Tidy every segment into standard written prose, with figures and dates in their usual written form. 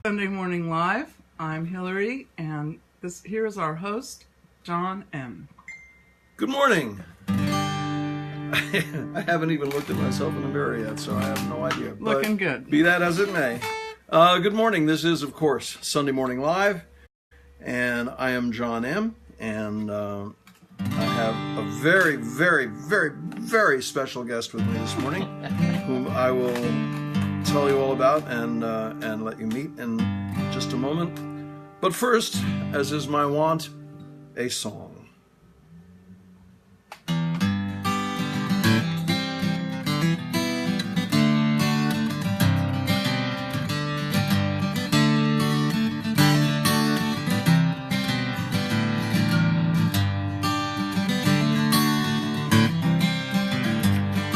Sunday Morning Live. I'm Hillary, and here is our host, John M. Good morning. I haven't even looked at myself in the mirror yet, so I have no idea. Looking good. Be that as it may. Good morning. This is, of course, Sunday Morning Live, and I am John M., and I have a very, very, very, very special guest with me this morning, whom I will tell you all about and let you meet in just a moment. But first, as is my wont, a song.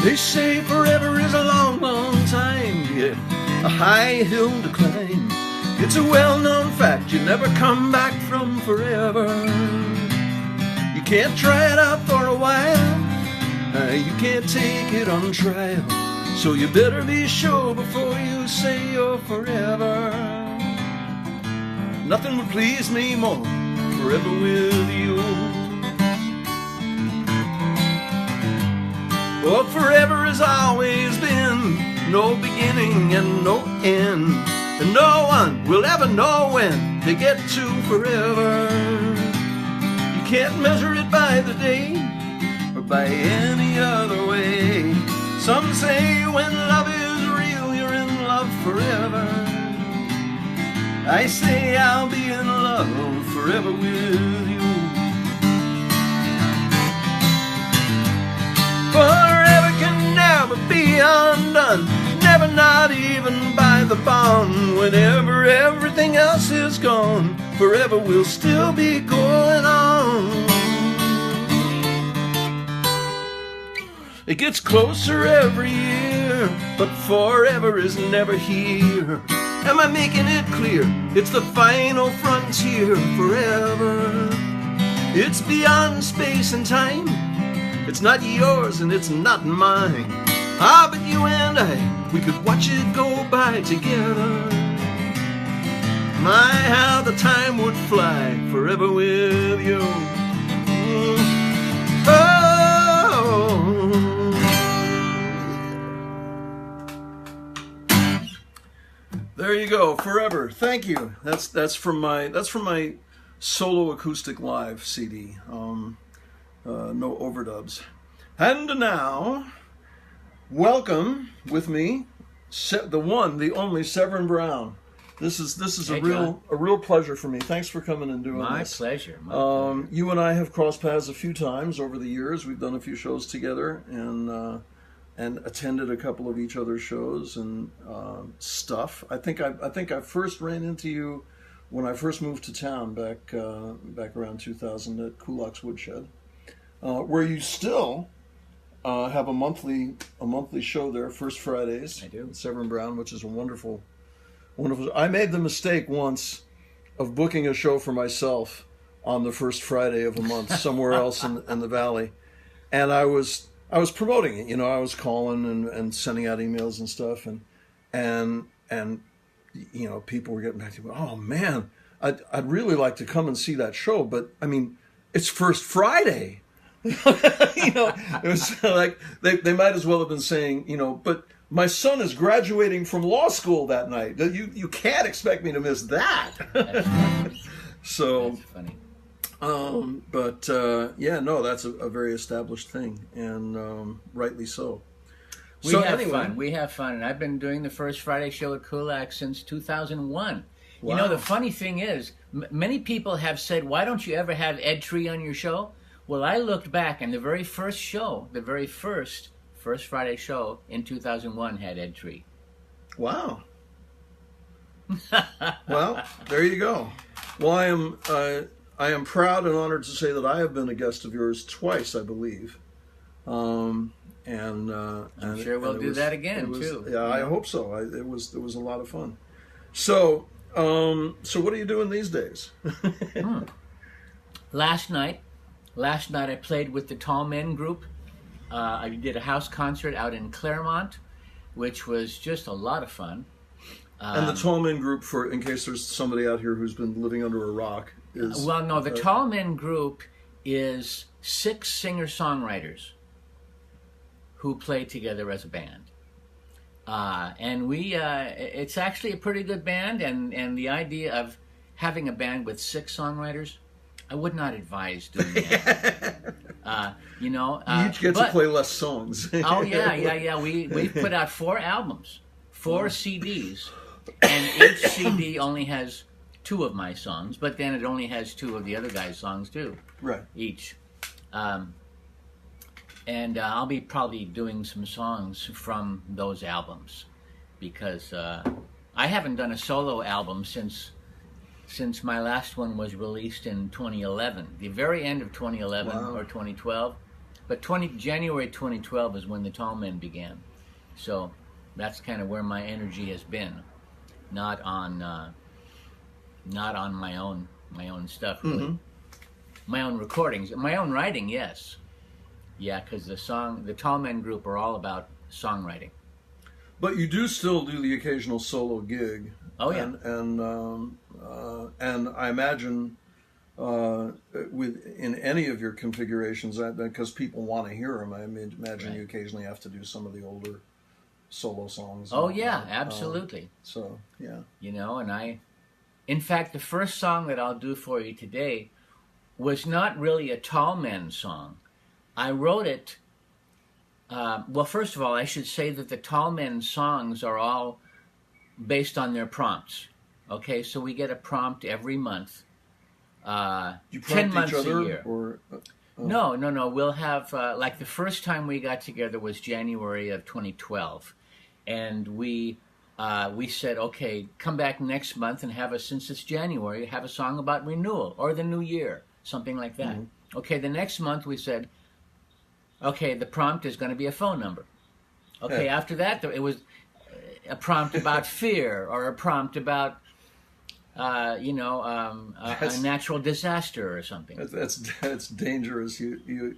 They say forever is a long, long time, yeah, a high hill to climb. It's a well-known fact, you never come back from forever. You can't try it out for a while, you can't take it on trial. So you better be sure before you say you're forever. Nothing would please me more, forever with you. Well, forever has always been, no beginning and no end, and no one will ever know when they get to forever. You can't measure it by the day or by any other way. Some say when love is real, you're in love forever. I say I'll be in love forever with you. Forever can never be undone, never, not even by the bond. Whenever everything else is gone, forever will still be going on. It gets closer every year, but forever is never here. Am I making it clear? It's the final frontier, forever. It's beyond space and time. It's not yours and it's not mine. Ah, but you and I, we could watch it go by together. My, how the time would fly forever with you. Oh. There you go, forever. Thank you. That's from my solo acoustic live CD. No overdubs. And now, welcome with me, the one, the only Severin Browne. This is Hey, a real pleasure for me. Thanks for coming and doing My this. pleasure. You and I have crossed paths a few times over the years. We've done a few shows together and attended a couple of each other's shows and stuff. I think I first ran into you when I first moved to town back around 2000 at Kulak's Woodshed. Where you still have a monthly show there, first Fridays. I do. Severin Browne, which is a wonderful. I made the mistake once of booking a show for myself on the first Friday of a month somewhere else in the valley, and I was promoting it. You know, I was calling and sending out emails and stuff, and you know, people were getting back to me. Oh man, I'd really like to come and see that show, but I mean, it's first Friday. You know, it was like they might as well have been saying, you know, but my son is graduating from law school that night. You can't expect me to miss that. So That's funny. Yeah, no, that's a very established thing, and rightly so. We have fun, and I've been doing the first Friday show at Kulak since 2001. Wow. You know, the funny thing is, many people have said, why don't you ever have Ed Tree on your show? Well, I looked back, and the very first show, the very first Friday show in 2001 had Ed Tree. Wow. Well, there you go. Well, I am proud and honored to say that I have been a guest of yours twice, I believe. I'm sure we'll do that again too. Yeah, I hope so. It was a lot of fun. So what are you doing these days? Last night I played with the Tall Men group. I did a house concert out in Claremont, which was just a lot of fun. And the Tallmen Group, for in case there's somebody out here who's been living under a rock, is... Well, no, the Tallmen Group is 6 singer-songwriters who play together as a band. And it's actually a pretty good band, and the idea of having a band with 6 songwriters, I would not advise doing that. You each get to play less songs. Oh, yeah. We've put out 4 albums, 4 CDs, and each CD only has 2 of my songs, but then it only has 2 of the other guys' songs, too. Right. Each. And I'll be probably doing some songs from those albums, because I haven't done a solo album since my last one was released in 2011, the very end of 2011. Wow. Or 2012. But January 2012 is when the Tallmen began. So that's kind of where my energy has been, not on my own stuff, really. Mm-hmm. My own recordings, my own writing, yes. Yeah, because the Tallmen Group are all about songwriting. But you do still do the occasional solo gig. Oh yeah, and I imagine in any of your configurations, because people want to hear them, I imagine you occasionally have to do some of the older solo songs. Oh yeah, absolutely. So yeah, and in fact, the first song that I'll do for you today was not really a Tallmen song. I wrote it. Well, first of all, I should say that the Tallmen songs are all based on their prompts. Okay, so we get a prompt every month. You 10 prompt months each other, a year. Or No. We'll have like the first time we got together was January of 2012, and we said, okay, come back next month and since it's January, have a song about renewal or the new year, something like that. Mm-hmm. Okay, the next month we said, okay, the prompt is going to be a phone number. Okay, after that it was a prompt about fear, or a prompt about a natural disaster or something. That's dangerous. You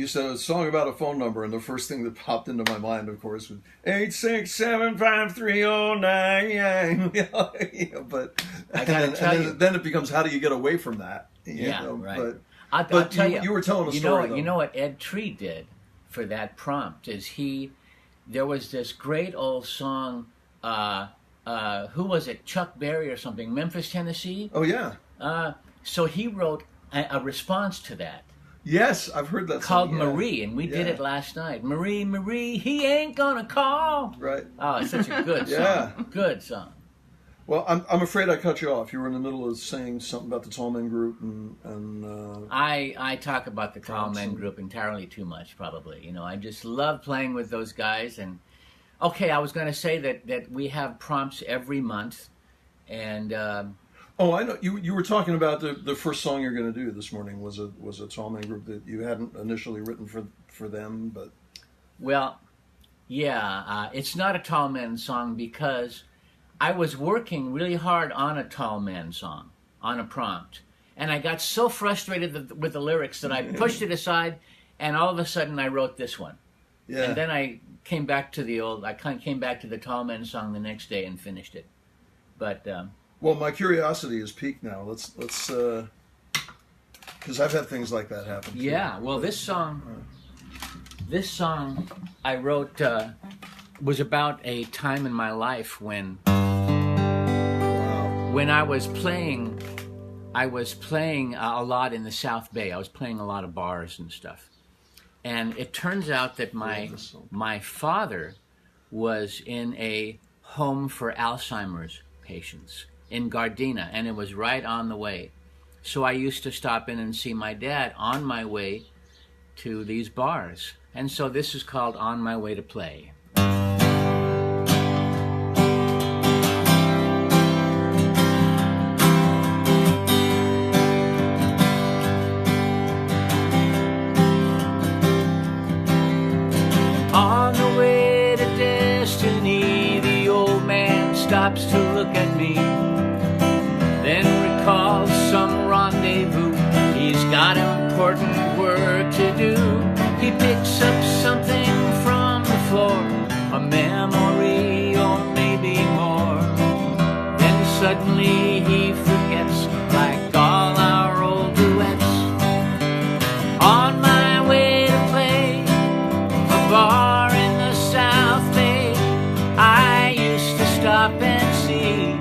said a song about a phone number, and the first thing that popped into my mind, of course, was 8675309. But I gotta tell you, then it becomes, how do you get away from that? Right. But I'll tell you, you were telling a story. You know what Ed Tree did for that prompt is there was this great old song. Who was it? Chuck Berry or something? Memphis, Tennessee. Oh yeah. So he wrote a response to that. Yes, I've heard that called song. Marie, and we did it last night. Marie, he ain't gonna call. Right. Oh, it's such a good song. Good song. Well, I'm afraid I cut you off. You were in the middle of saying something about the Tallmen Group, and I talk about the Tallmen Group entirely too much, probably. I just love playing with those guys. And okay, I was going to say that we have prompts every month, and oh, I know you were talking about the first song you're going to do this morning was a Tallmen Group that you hadn't initially written for them, but well, yeah, it's not a Tallmen song because I was working really hard on a Tallmen song, on a prompt. And I got so frustrated with the lyrics that I pushed it aside, and all of a sudden I wrote this one. Yeah. And then I came back to the Tallmen song the next day and finished it. But well, my curiosity is piqued now. Let's because I've had things like that happen. Yeah. Well, this song I wrote was about a time in my life when I was playing a lot in the South Bay. I was playing a lot of bars and stuff. And it turns out that my father was in a home for Alzheimer's patients in Gardena, and it was right on the way. So I used to stop in and see my dad on my way to these bars. And so this is called On My Way to Play. On the way to destiny, the old man stops to look at me, then recalls some rendezvous. He's got important work to do. He picks up something from the floor, a memory or suddenly he forgets, like all our old duets. On my way to play a bar in the South Bay, I used to stop and see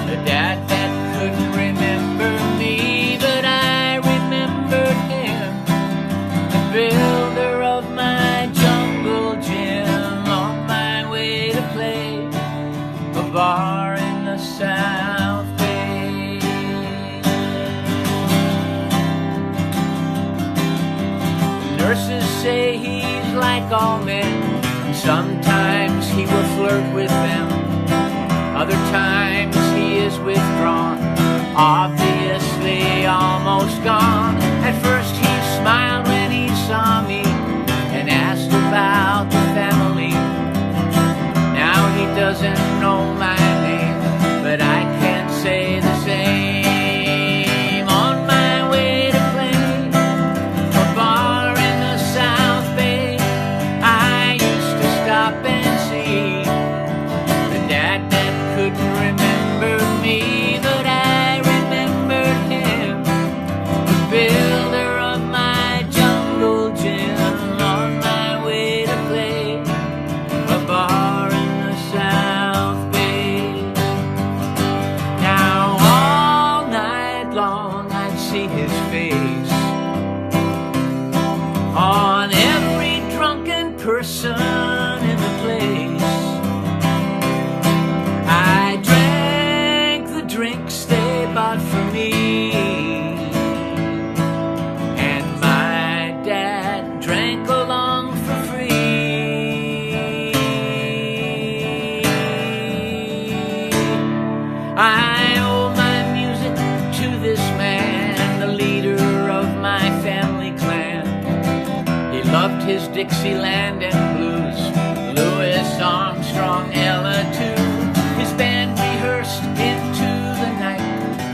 the dad that couldn't remember me, but I remembered him, the builder of my jungle gym. On my way to play a bar in the South Bay. Nurses say he's like all men, and sometimes he will flirt with them. Other times he is withdrawn, obviously almost gone. At first he smiled when he saw me and asked about the family. Now he doesn't know my name, but I can't say the same. On my way to play a bar in the South Bay, I used to stop and see the dad that couldn't remember me, but I remembered him, the builder of my jungle gym. On my way to play a bar in the South Bay. Now all night long I'd see his face on every drunken person in the place. I drank the drinks they bought for me, and my dad drank along for free. I owe my music to this man, the leader of my family clan. He loved his Dixieland and blues, Louis Armstrong, Ella too. His band rehearsed into the night.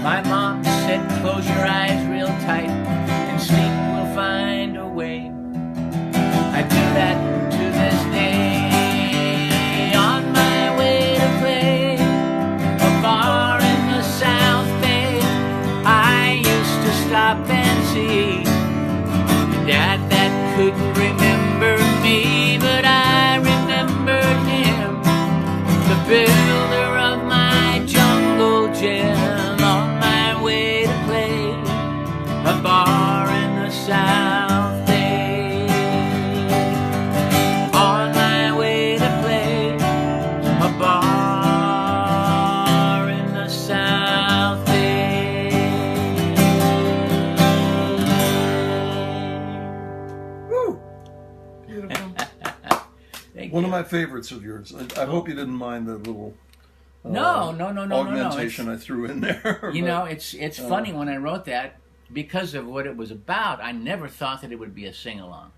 My mom said, close your eyes real tight, and sleep will find a way. I do that to this day. On my way to play a bar in the South Bay, I used to stop and see the dad that couldn't remember me, but I remembered him, the builder of my jungle gym. On my way to play a bar in the South Bay. On my way to play a bar in the South Bay. Woo! Beautiful. Thank One you. of my favorites of yours. I hope you didn't mind the little No. augmentation I threw in there. You but- know, it's funny when I wrote that, because of what it was about, I never thought that it would be a sing-along.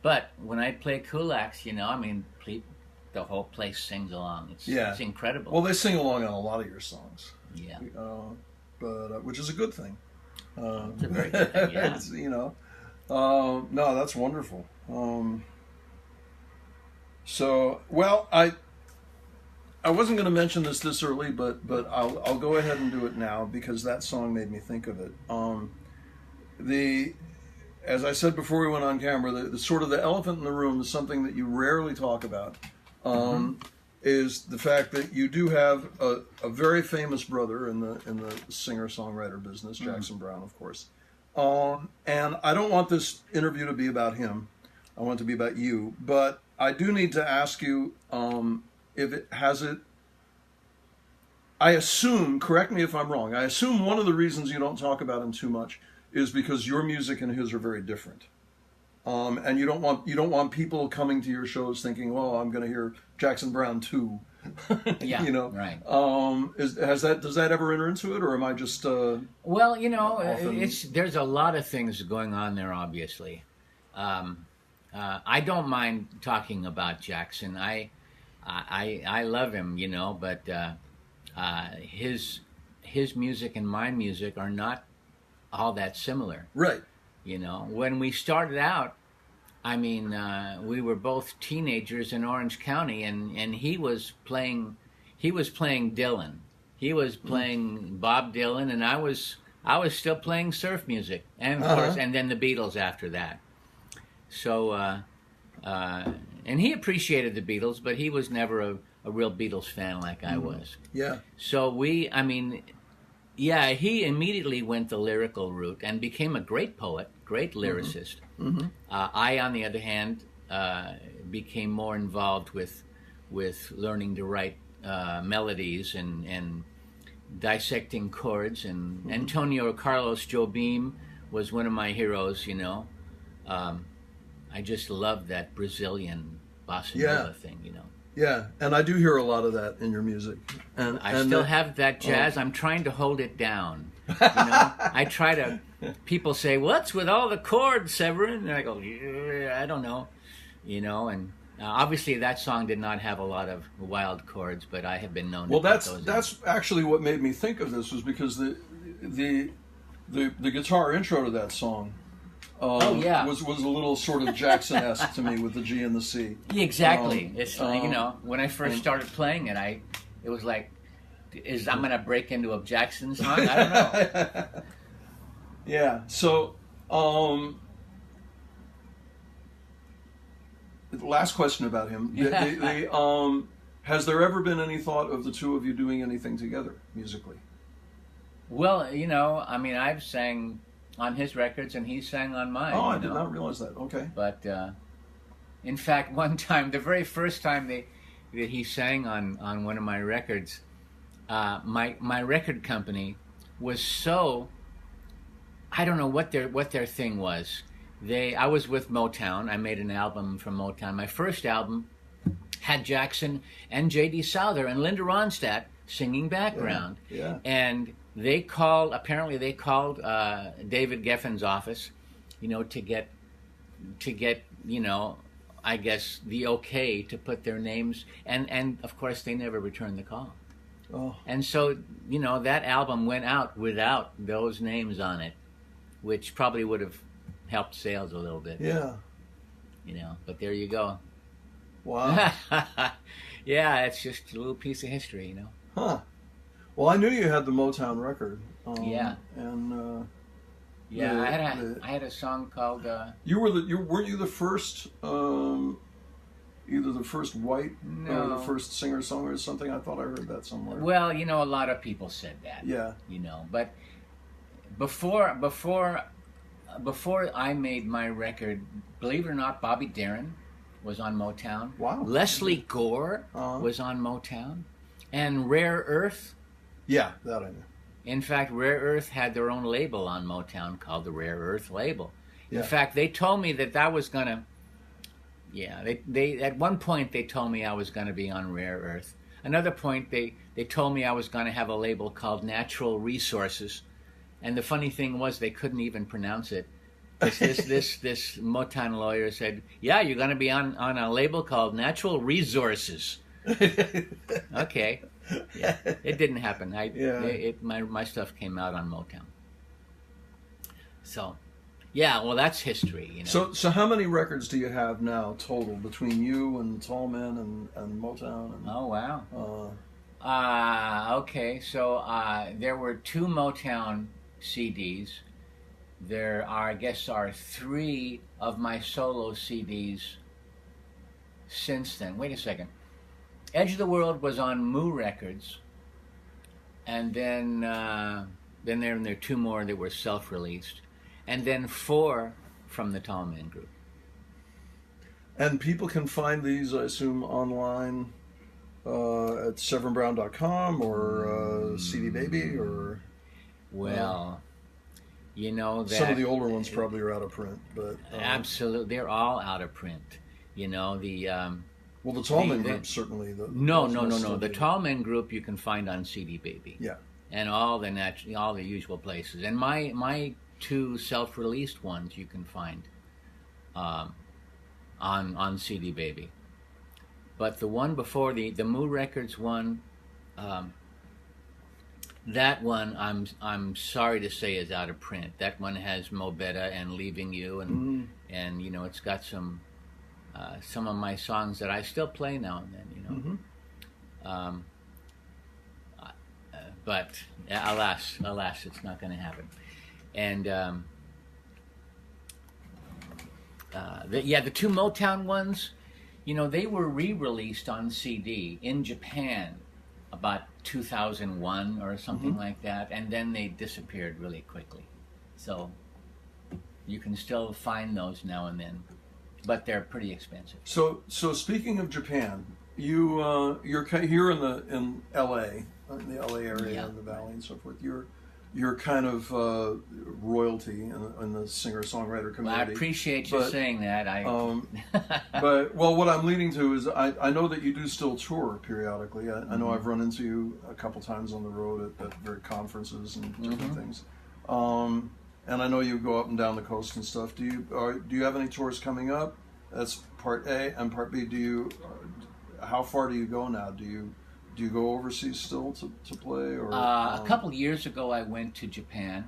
But when I play Kulaks, you know, I mean, the whole place sings along. It's incredible. Well, they sing along on a lot of your songs, yeah. but which is a good thing. It's a very good thing, yeah. It's, you know, no, that's wonderful. So, well, I wasn't going to mention this early, but I'll go ahead and do it now because that song made me think of it. As I said before we went on camera, the sort of the elephant in the room is something that you rarely talk about. Is the fact that you do have a very famous brother in the singer-songwriter business, Jackson Browne, of course. And I don't want this interview to be about him. I want it to be about you. But I do need to ask you if it has it. I assume, correct me if I'm wrong, I assume one of the reasons you don't talk about him too much is because your music and his are very different. And you don't want people coming to your shows thinking, "Well, I'm going to hear Jackson Browne too." Yeah, you know, right. Does that ever enter into it, or am I just? Well, you know, often... there's a lot of things going on there. Obviously, I don't mind talking about Jackson. I love him, you know, but his music and my music are not all that similar. Right. You know, when we started out, I mean, we were both teenagers in Orange County, and he was playing Dylan. He was playing Bob Dylan, and I was still playing surf music, and of course, and then the Beatles after that. So, and he appreciated the Beatles, but he was never a real Beatles fan like I was. Yeah. So he immediately went the lyrical route and became a great poet, great lyricist. Mm-hmm. I, on the other hand, became more involved with learning to write melodies and dissecting chords. And Antonio Carlos Jobim was one of my heroes. I just loved that Brazilian bossa nova thing. Yeah, and I do hear a lot of that in your music. And I still have that jazz. I'm trying to hold it down. I try to. People say, "What's with all the chords, Severin?" And I go, "I don't know," And obviously, that song did not have a lot of wild chords, but I have been known. Well, to put those that's actually what made me think of this, was because the guitar intro to that song. Was a little sort of Jackson-esque to me with the G and the C. Exactly. It's when I first started playing it, it was like, I'm going to break into a Jackson song? I don't know. Yeah. So, last question about him. Has there ever been any thought of the two of you doing anything together musically? Well, I've sang on his records, and he sang on mine. Oh, I did not realize that. Okay. But in fact, one time, the very first time that he sang on one of my records, my record company was so, I don't know what their thing was. I was with Motown. I made an album from Motown. My first album had Jackson and J.D. Souther and Linda Ronstadt singing background. Yeah. And they called David Geffen's office, to get I guess the okay to put their names, and of course they never returned the call. Oh. And so that album went out without those names on it, which probably would have helped sales a little bit. Yeah. But there you go. Wow. Yeah, it's just a little piece of history, Huh. Well, I knew you had the Motown record. Yeah. And I had a song called. Weren't you the first? Either the first white or the first singer-songwriter or something? I thought I heard that somewhere. Well, a lot of people said that. Yeah. But before I made my record, believe it or not, Bobby Darin was on Motown. Wow. Leslie Gore was on Motown, and Rare Earth. Yeah, that I knew. In fact, Rare Earth had their own label on Motown called the Rare Earth label. Yeah. In fact, they told me that was gonna. Yeah, they at one point they told me I was gonna be on Rare Earth. Another point they told me I was gonna have a label called Natural Resources, and the funny thing was they couldn't even pronounce it. This Motown lawyer said, "Yeah, you're gonna be on a label called Natural Resources." Okay. Yeah, it didn't happen. My stuff came out on Motown. So, yeah, well, that's history. So how many records do you have now total between you and Tall Men and Motown? Oh wow. Okay, so there were 2 Motown CDs. There are 3 of my solo CDs since then. Wait a second. Edge of the World was on Moo Records, and then there are 2 more that were self-released, and then 4 from the Tall Man Group. And people can find these, I assume, online at severinbrowne.com or CD Baby or. Well, that some of the older ones probably are out of print, but absolutely, they're all out of print. Well, the Tall Men Group certainly. No. The Tall Men Group you can find on CD Baby. Yeah. And all the usual places. And my 2 self-released ones you can find on CD Baby. But the one before the Moo Records one, that one I'm sorry to say is out of print. That one has Mo Betta and Leaving You, and it's got some of my songs that I still play now and then. but alas, it's not going to happen. And the two Motown ones, they were re-released on CD in Japan about 2001 or something like that, and then they disappeared really quickly. So you can still find those now and then, but they're pretty expensive. So speaking of Japan, you're here in L.A., in the L.A. area, in the Valley and so forth. You're kind of royalty in the singer-songwriter community. Well, I appreciate you saying that. But what I'm leading to is I know that you do still tour periodically. I know I've run into you a couple times on the road at various conferences and different things. And I know you go up and down the coast and stuff. Do you have any tours coming up? That's part A. And part B, how far do you go now? Do you go overseas still to play? Or a couple years ago I went to Japan,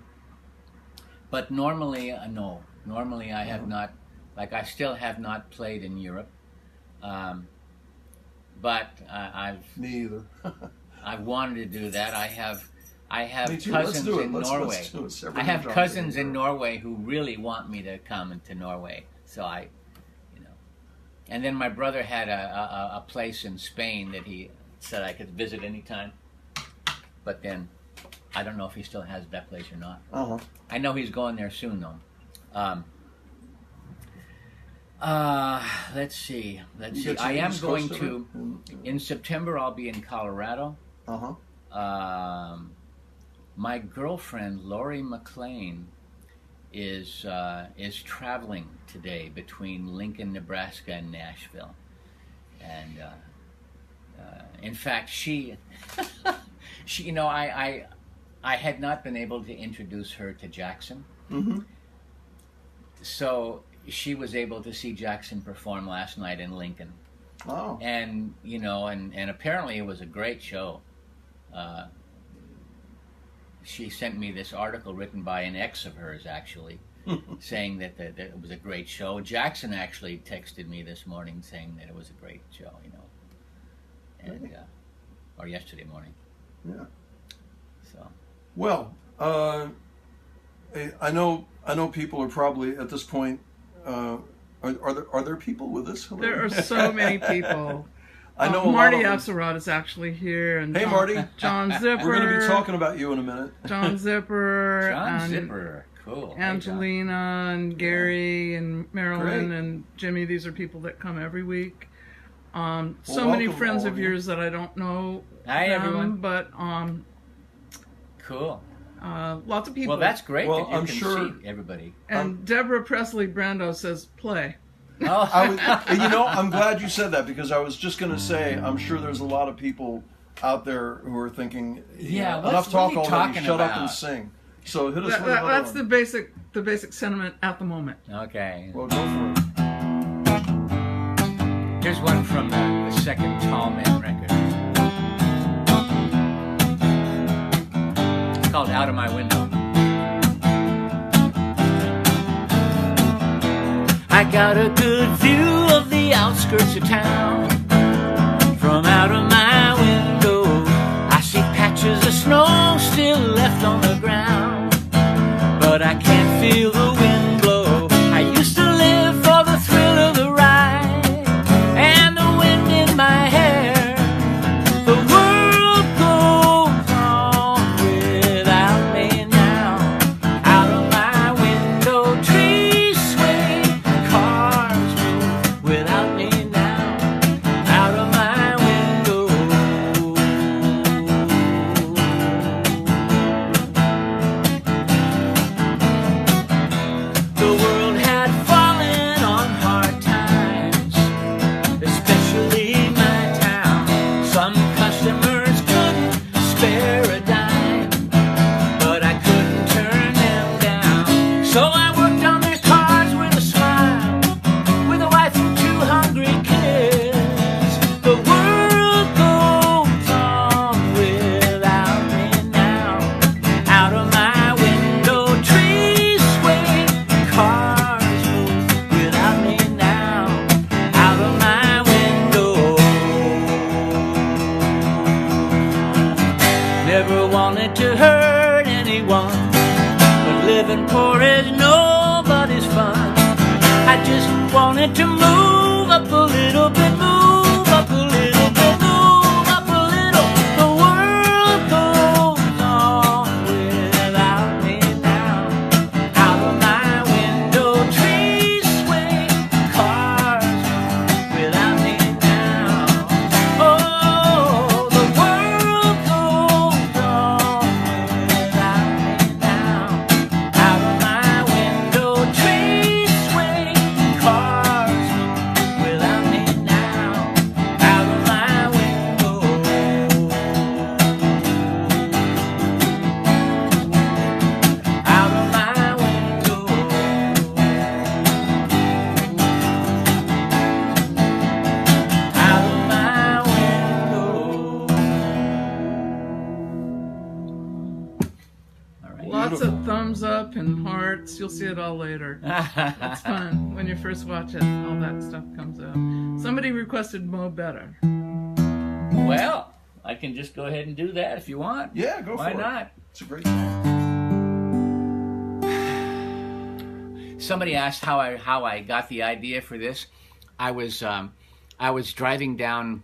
but normally no. Normally I have not, I still have not played in Europe. But I've... Me either. I've wanted to do that. I have cousins in Norway. Let's do it. I have cousins in Norway who really want me to come to Norway. So and then my brother had a place in Spain that he said I could visit anytime. But then I don't know if he still has that place or not. I know he's going there soon though. Let's see. I am going to in September. I'll be in Colorado. My girlfriend Lori McLean is traveling today between Lincoln, Nebraska, and Nashville, and in fact, she, I had not been able to introduce her to Jackson, so she was able to see Jackson perform last night in Lincoln. Oh, and and apparently it was a great show. She sent me this article written by an ex of hers, actually, saying that it was a great show. Jackson actually texted me this morning saying that it was a great show, and or yesterday morning. Yeah. So. Well, I know people are probably at this point. Are there people with us? There are so many people. I know Marty Axlerod is actually here, and hey, Marty. John Zipper. We're going to be talking about you in a minute. John Zipper. Zipper, cool. Angelina and Gary and Marilyn Great. and Jimmy. These are people that come every week. So welcome, many friends all of of you. yours that I don't know. Hi, everyone. But cool. Lots of people. Well, that's great Well, that you I'm can sure- see everybody. And Deborah Presley Brando says play. Oh, I'm glad you said that because I was just going to say I'm sure there's a lot of people out there who are thinking, Yeah, enough what's talk he already. talking Shut up about? and sing. So hit us with another That's one. the basic sentiment at the moment. okay. Well, go for it. Here's one from the second Tall Man record. It's called Out of My Window. I got a good view of the outskirts of town. From out of my window, I see patches of snow still left on the ground. But I can't feel the wind blow. I used to live for the thrill of the ride and the wind in my hair. The world goes on without me now. Out of my window, trees sway, cars move without me now. Out of my window. never wanted to hurt anyone, but living poor is nobody's fun. I just wanted to move up a little bit, move up a little bit, move up a little. The world goes on without me now. Out of my window, trees swing, cars without me now. Oh, the world goes on without me now. Out of my window, trees swing, cars without me now. Out of my window. Out of my window. Out of my window. All right. Lots of thumbs up and hearts. You'll see it all later. It's fun when you first watch it. All that stuff comes out. Somebody requested Mo Better. Well, I can just go ahead and do that if you want. Yeah, go for Why it. not? It's a great song. Somebody asked how I got the idea for this. I was driving down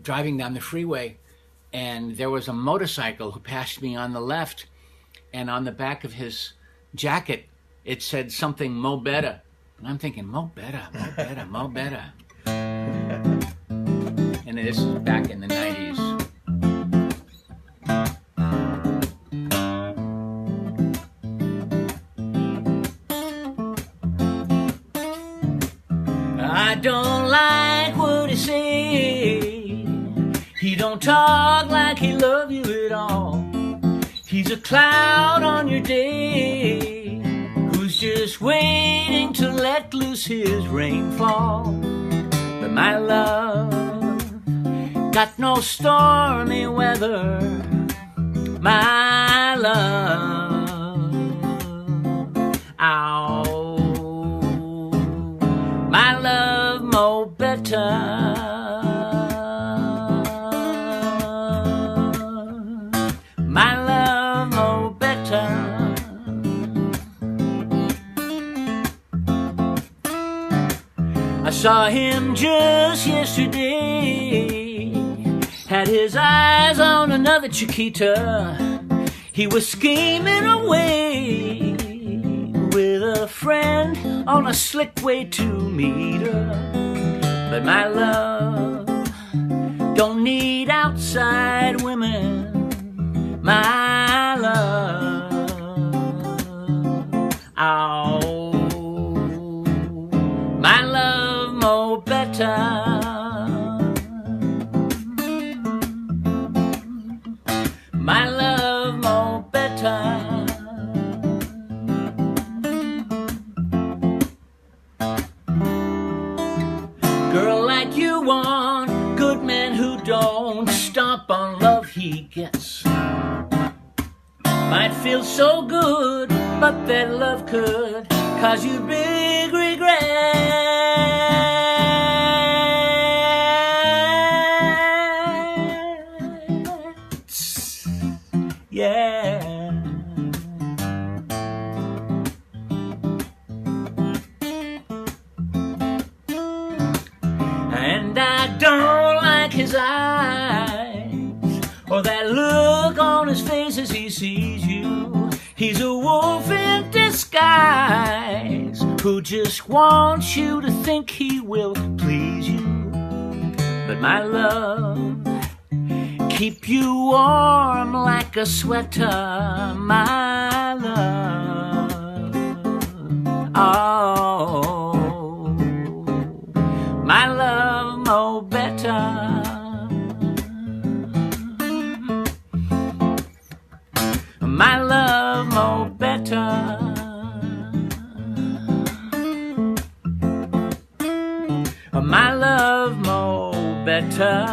the freeway, and there was a motorcycle who passed me on the left, and on the back of his jacket it said something Mo Better, and I'm thinking Mo Better, Mo Better, Mo Better. And this is back in the 90s. I don't like what he say. He don't talk like he love you at all. He's a cloud on your day, who's just waiting to let loose his rainfall. But my love got no stormy weather. My love, ow, my love Mo Better. My love Mo Better. I saw him just yesterday, had his eyes on another Chiquita. He was scheming away with a friend on a slick way to meet her. But my love don't need outside women. My love, oh, my love Mo Better. My love Mo Better. Girl like you want, good man who don't stomp on love he gets. Might feel so good, but that love could cause you big regrets. Yeah. And I don't like his eyes, or that look on his face as he sees you. He's a wolf in disguise, who just wants you to think he will please you. But my love, keep you warm like a sweater. My love, oh, my love Mo Better. My love Mo Better. My love Mo Better.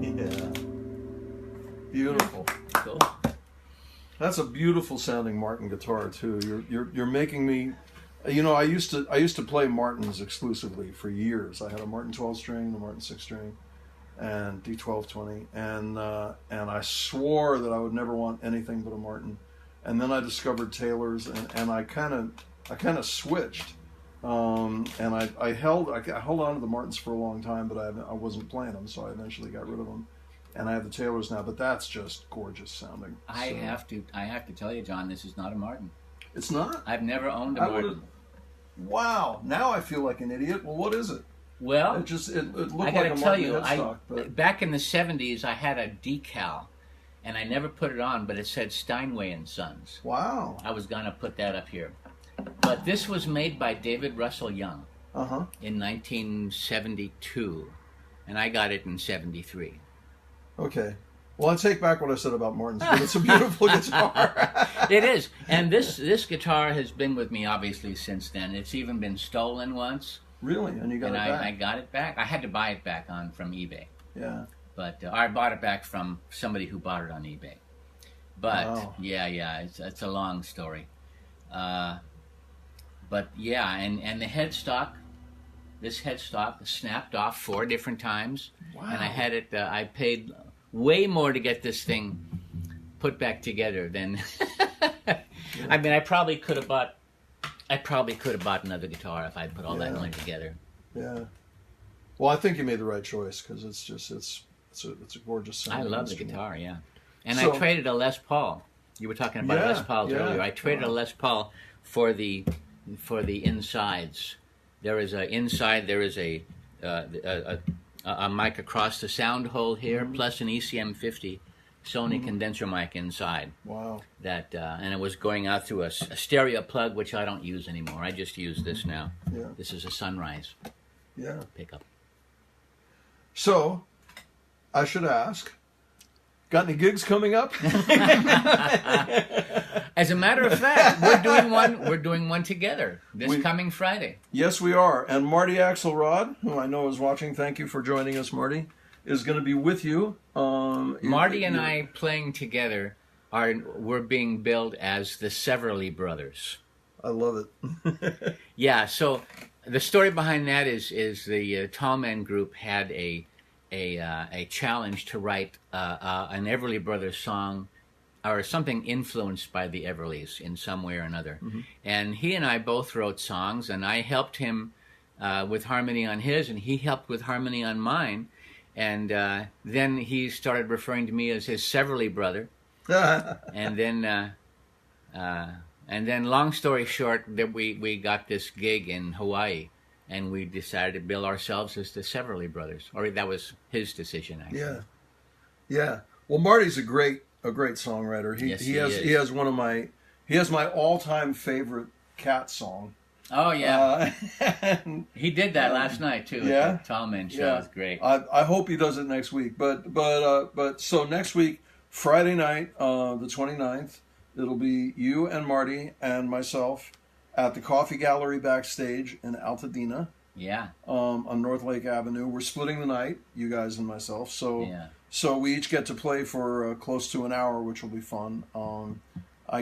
Yeah. Beautiful. Cool. That's That's a beautiful sounding Martin guitar too. You're making me. You know, I used to play Martins exclusively for years. I had a Martin 12 string, a Martin 6 string, and D12 20, and I swore that I would never want anything but a Martin. And then I discovered Taylor's, and I kind of switched. And I held on to the Martins for a long time, but I wasn't playing them, so I eventually got rid of them. And I have the Taylors now, but that's just gorgeous sounding. I have to tell you, John, this is not a Martin. It's not? I've never owned a Martin. Wow, now I feel like an idiot. Well, what is it? Well, it looked like I a gotta tell Martin you, headstock. But back in the 70s, I had a decal, and I never put it on, but it said Steinway and Sons. wow. I was gonna put that up here. But this was made by David Russell Young in 1972, and I got it in 73. Okay. Well, I take back what I said about Martins, but it's a beautiful guitar. It is, and this guitar has been with me obviously since then. It's even been stolen once. Really? And you got it back? I got it back. I had to buy it back from eBay. Yeah. But I bought it back from somebody who bought it on eBay. But Wow. yeah, it's a long story. But yeah, and the headstock, this headstock snapped off 4 different times. Wow. And I had it. I paid way more to get this thing put back together than. I mean, I probably could have bought another guitar if I'd put all that money together. Yeah. Well, I think you made the right choice because it's a gorgeous sound. I love the guitar, yeah. And So- I traded a Les Paul. You were talking about Les Pauls earlier. I traded a Les Paul for the insides. There is a mic across the sound hole here, plus an ECM50 Sony condenser mic inside. Wow. That and it was going out through a stereo plug, which I don't use anymore. I just use this now. Yeah. This is a Sunrise Yeah. pickup. So, I should ask, got any gigs coming up? As a matter of fact, we're doing one together this coming Friday. Yes, we are. And Marty Axlerod, who I know is watching, thank you for joining us, Marty, is going to be with you. Marty and I playing together we're being billed as the Severin Brothers. I love it. Yeah, so the story behind that is the Tall Men group had a challenge to write an Everly Brothers song or something influenced by the Everlys in some way or another. Mm-hmm. And he and I both wrote songs, and I helped him with harmony on his, and he helped with harmony on mine. And then he started referring to me as his Severly brother. And then, long story short, that we got this gig in Hawaii, and we decided to bill ourselves as the Severly Brothers. Or that was his decision, actually. Yeah. Yeah. Well, Marty's a great songwriter. He has my all-time favorite Cat song. Oh yeah, he did that last night too. Yeah, at the Tall Men show. Yeah. It was great. I hope he does it next week. But so next week, Friday night, the 29th, it'll be you and Marty and myself at the Coffee Gallery backstage in Altadena. Yeah. On North Lake Avenue. We're splitting the night, you guys and myself. So yeah. So we each get to play for close to an hour, which will be fun. I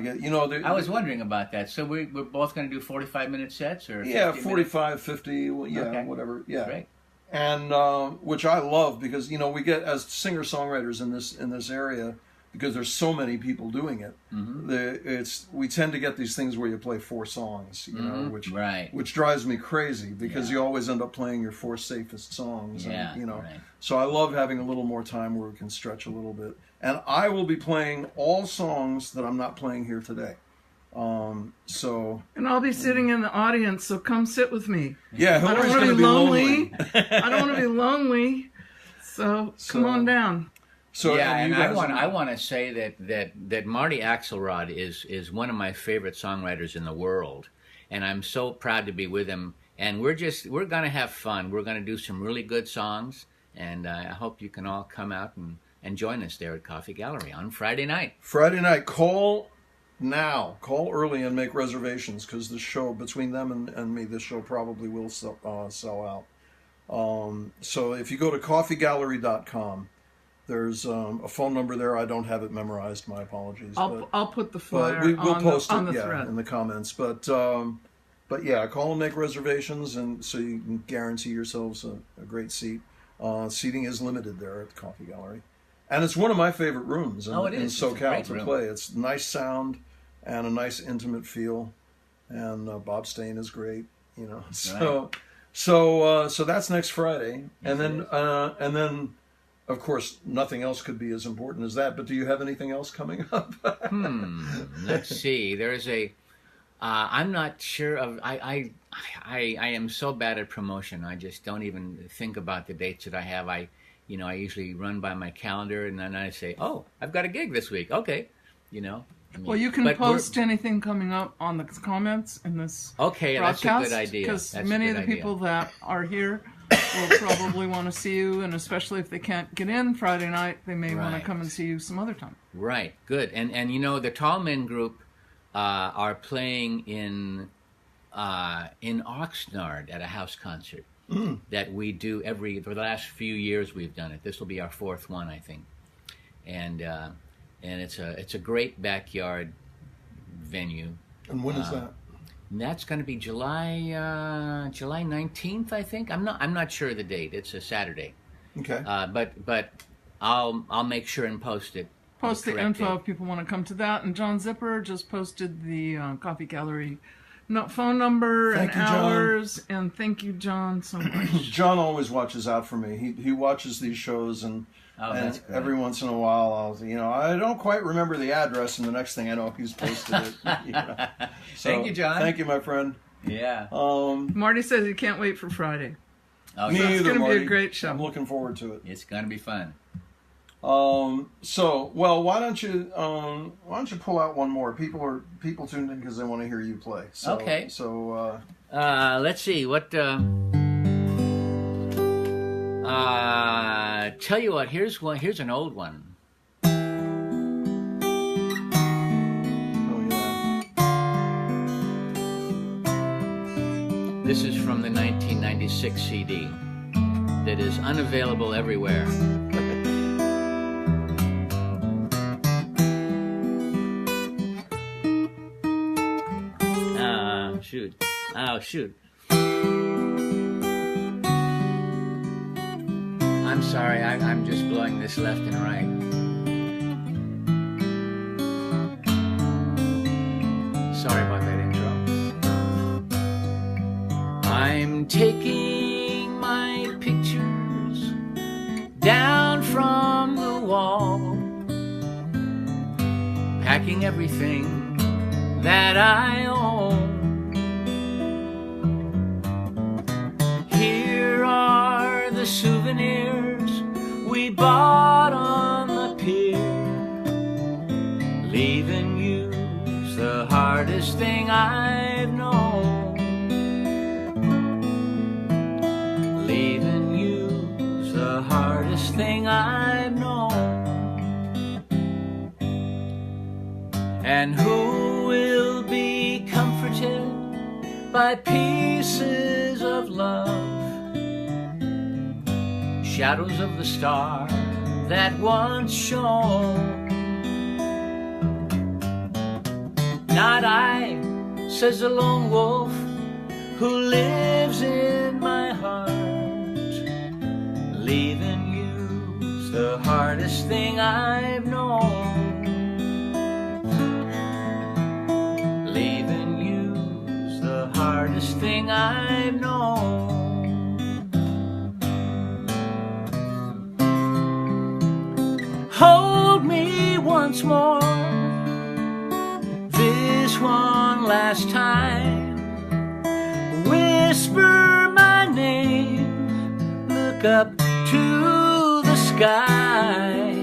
was wondering about that. So we're both going to do 45-minute sets, or 45, 50, yeah, okay. Whatever, yeah. Great. And which I love because we get as singer-songwriters in this area, because there's so many people doing it. Mm-hmm. We tend to get these things where you play 4 songs, which drives me crazy because you always end up playing your 4 safest songs. Yeah, and, right. So I love having a little more time where we can stretch a little bit. And I will be playing all songs that I'm not playing here today. And I'll be sitting in the audience, so come sit with me. Yeah, I don't Hillary's want going to to be lonely. I don't want to be lonely. So come on down. So yeah, and I want to say that Marty Axlerod is one of my favorite songwriters in the world, and I'm so proud to be with him. And we're going to have fun. We're going to do some really good songs, and I hope you can all come out and join us there at Coffee Gallery on Friday night. Friday night, call now. Call early and make reservations, because the show, between them and me, this show probably will sell out. So if you go to coffeegallery.com, There's a phone number there. I don't have it memorized. My apologies. I'll put the flyer we'll post on it, the thread. in the comments. But yeah, call and make reservations, and so you can guarantee yourselves a great seat. Seating is limited there at the Coffee Gallery, and it's one of my favorite rooms in SoCal to play. It's nice sound and a nice intimate feel, and Bob Stane is great. So that's next Friday, and then of course nothing else could be as important as that. But do you have anything else coming up? Let's see. There's a. I'm not sure of. I am so bad at promotion. I just don't even think about the dates that I have. I usually run by my calendar and then I say, "Oh, I've got a gig this week." Okay, well, you can post anything coming up on the comments in this broadcast. That's a good idea. Because many of the people that are here will probably want to see you, and especially if they can't get in Friday night, they may want to come and see you some other time. Right, good. And the Tall Men group are playing in Oxnard at a house concert that we do for the last few years we've done it. This will be our fourth one, I think. And it's a great backyard venue. And when is that? And that's going to be July 19th, I think. I'm not sure of the date. It's a Saturday. Okay. But I'll make sure and post it. Post the info if people want to come to that. And John Zipper just posted the Coffee Gallery phone number and hours. And thank you, John, so much. John always watches out for me. He watches these shows, and every once in a while I don't quite remember the address, and the next thing I know he's posted it. So, thank you, John. Thank you, my friend. Yeah. Marty says he can't wait for Friday. Me either, it's going to Marty. be a great show. I'm looking forward to it. It's going to be fun. Why don't you pull out one more? People tuned in because they want to hear you play. So, okay. So let's see what. Tell you what. Here's one. Here's an old one. Oh yeah. This is from the 1996 CD that is unavailable everywhere. Shoot. I'm sorry, I'm just blowing this left and right. Sorry about that intro. I'm taking my pictures down from the wall, packing everything that I own. The souvenirs we bought on the pier. Leaving you's the hardest thing I've known. Leaving you's the hardest thing I've known. And who will be comforted by pieces of love? Shadows of the star that once shone. Not I, says the lone wolf who lives in my heart. Leaving you's the hardest thing I've known. Leaving you's the hardest thing I've known. Hold me once more, this one last time. Whisper my name, look up to the sky.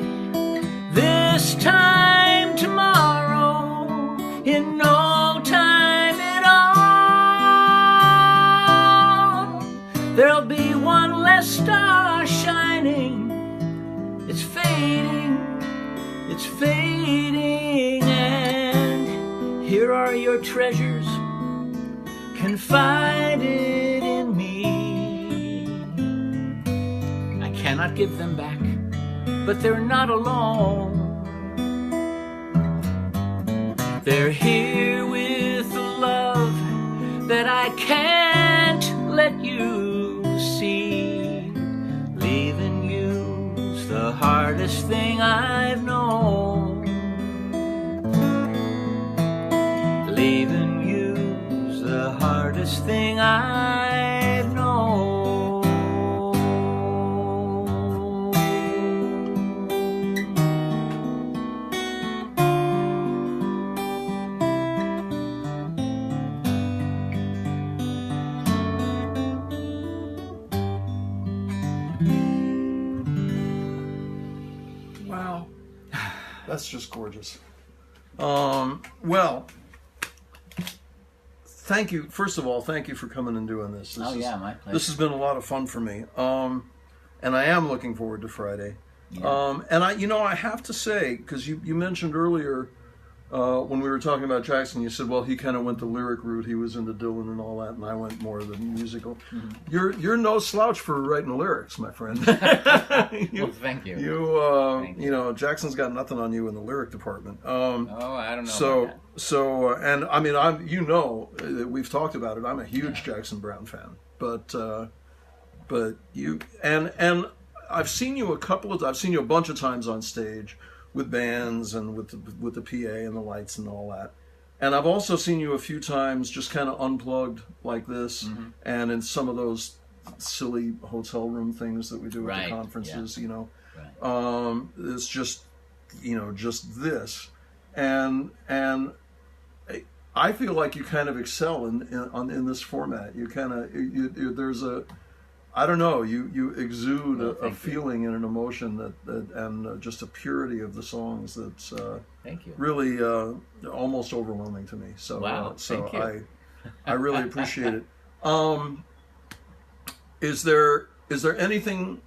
This time tomorrow, in no time at all, there'll be one less star shining. It's fading, and here are your treasures confided in me. I cannot give them back, but they're not alone. They're here with the love that I can't let you see. Leaving you's the hardest thing I've known. Leaving you's the hardest thing I've known. Wow. That's just gorgeous. Well, thank you. First of all, thank you for coming and doing this. My pleasure. This has been a lot of fun for me. And I am looking forward to Friday. Yeah. And I have to say, because you mentioned earlier when we were talking about Jackson, you said, well, he kind of went the lyric route. He was into Dylan and all that, and I went more of the musical. Mm-hmm. You're no slouch for writing lyrics, my friend. Well, thank you. You know, Jackson's got nothing on you in the lyric department. I don't know. About that. And I mean, we've talked about it. I'm a huge Jackson Browne fan, but you and I've seen you a bunch of times on stage with bands and with the PA and the lights and all that. And I've also seen you a few times just kind of unplugged like this, mm-hmm. and in some of those silly hotel room things that we do at the conferences, you know. Right. It's just, just this. And I feel like you kind of excel in this format. You kind of, there's a, I don't know, you exude a feeling and an emotion that and just a purity of the songs that's thank you. Really almost overwhelming to me. So wow, thank you. I really appreciate it. Is there anything?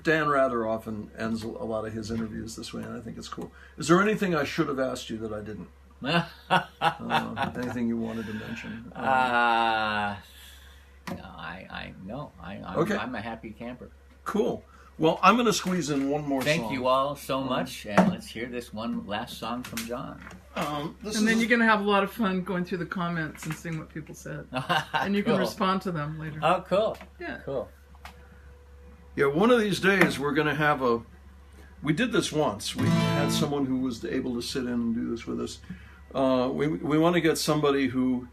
Dan rather often ends a lot of his interviews this way, and I think it's cool. Is there anything I should have asked you that I didn't? Anything you wanted to mention? No, I'm a happy camper. Cool. Well, I'm going to squeeze in one more song. Thank you all so much, and let's hear this one last song from John. And then you're going to have a lot of fun going through the comments and seeing what people said. And you can respond to them later. Oh, cool. Yeah. Cool. Yeah, one of these days we're going to have we did this once. We had someone who was able to sit in and do this with us. We want to get somebody who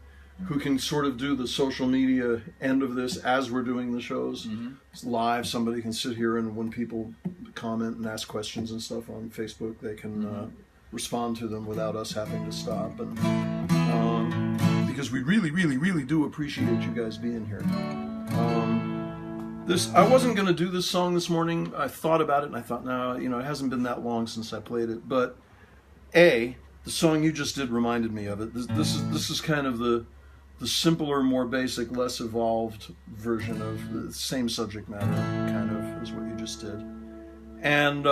can sort of do the social media end of this as we're doing the shows. Mm-hmm. It's live. Somebody can sit here, and when people comment and ask questions and stuff on Facebook, they can respond to them without us having to stop. And because we really, really, really do appreciate you guys being here. I wasn't going to do this song this morning. I thought about it, and I thought, no, it hasn't been that long since I played it. But the song you just did reminded me of it. This is kind of the simpler, more basic, less evolved version of the same subject matter, kind of, as what you just did. And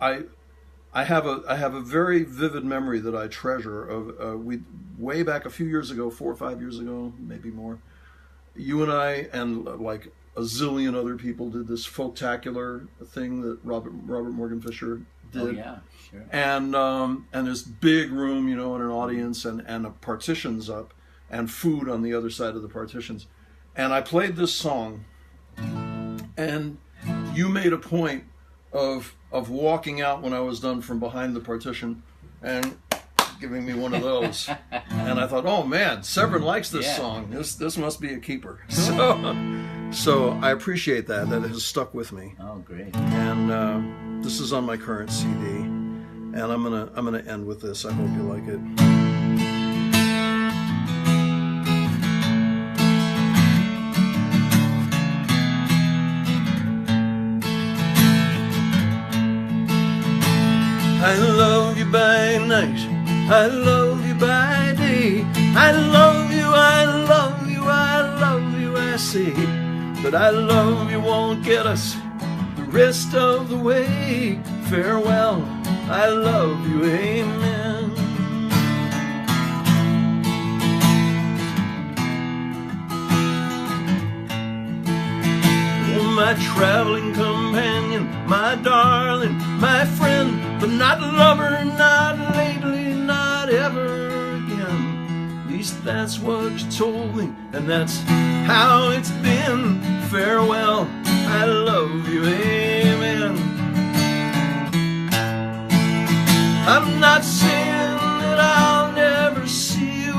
I have a very vivid memory that I treasure of we way back a few years ago, 4 or 5 years ago, maybe more. You and I and like a zillion other people did this folktacular thing that Robert Morgan Fisher did. Oh yeah, sure. And this big room, and an audience and partitions up and food on the other side of the partitions. And I played this song, and you made a point of walking out when I was done from behind the partition and giving me one of those. And I thought, oh man, Severin likes this song. This must be a keeper. So I appreciate that it has stuck with me. Oh, great. And this is on my current CD, and I'm gonna end with this. I hope you like it. I love you by night, I love you by day, I love you, I love you, I love you, I say. But I love you won't get us the rest of the way. Farewell, I love you, amen. Oh, my traveling companion, least that's what you told me, and that's how it's been. Farewell, I love you, amen. I'm not saying that I'll never see you,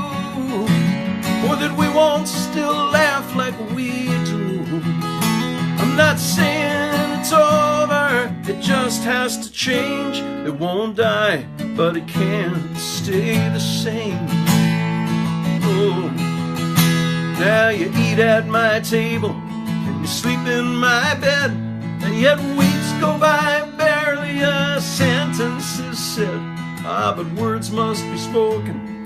or that we won't still laugh like we do. I'm not saying it's over, it just has to change. It won't die, but it can't stay the same. Oh, now you eat at my table and you sleep in my bed, and yet weeks go by, barely a sentence is said. Ah, but words must be spoken,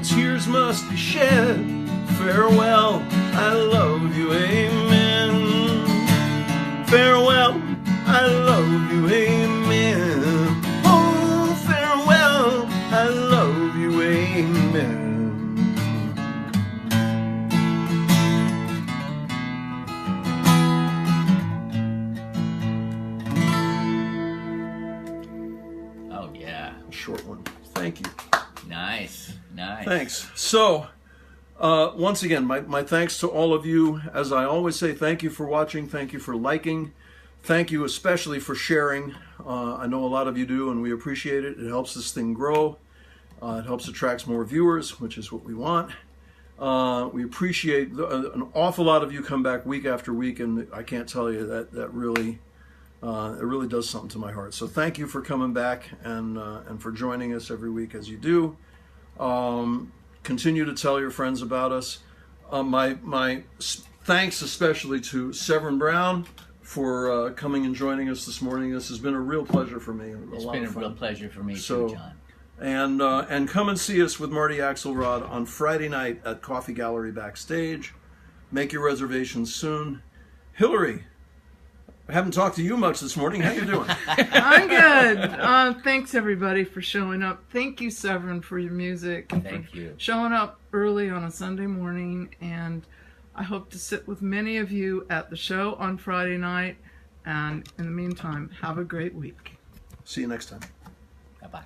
tears must be shed. Farewell, I love you, amen. Farewell, I love you, amen. Oh, farewell, I love you, amen. Oh, yeah. A short one. Thank you. Nice. Thanks. So, once again, my thanks to all of you. As I always say, thank you for watching. Thank you for liking. Thank you especially for sharing. I know a lot of you do, and we appreciate it. It helps this thing grow. It helps attract more viewers, which is what we want. We appreciate an awful lot of you come back week after week, and I can't tell you that really it really does something to my heart. So thank you for coming back and for joining us every week as you do. Continue to tell your friends about us. My thanks especially to Severin Browne for coming and joining us this morning. This has been a real pleasure for me. It's been a real pleasure for me too, John. And come and see us with Marty Axlerod on Friday night at Coffee Gallery Backstage. Make your reservations soon. Hillary, I haven't talked to you much this morning. How you doing? I'm good. Thanks everybody for showing up. Thank you, Severin, for your music. And Thank you. Showing up early on a Sunday morning, and I hope to sit with many of you at the show on Friday night. And in the meantime, have a great week. See you next time. Bye-bye.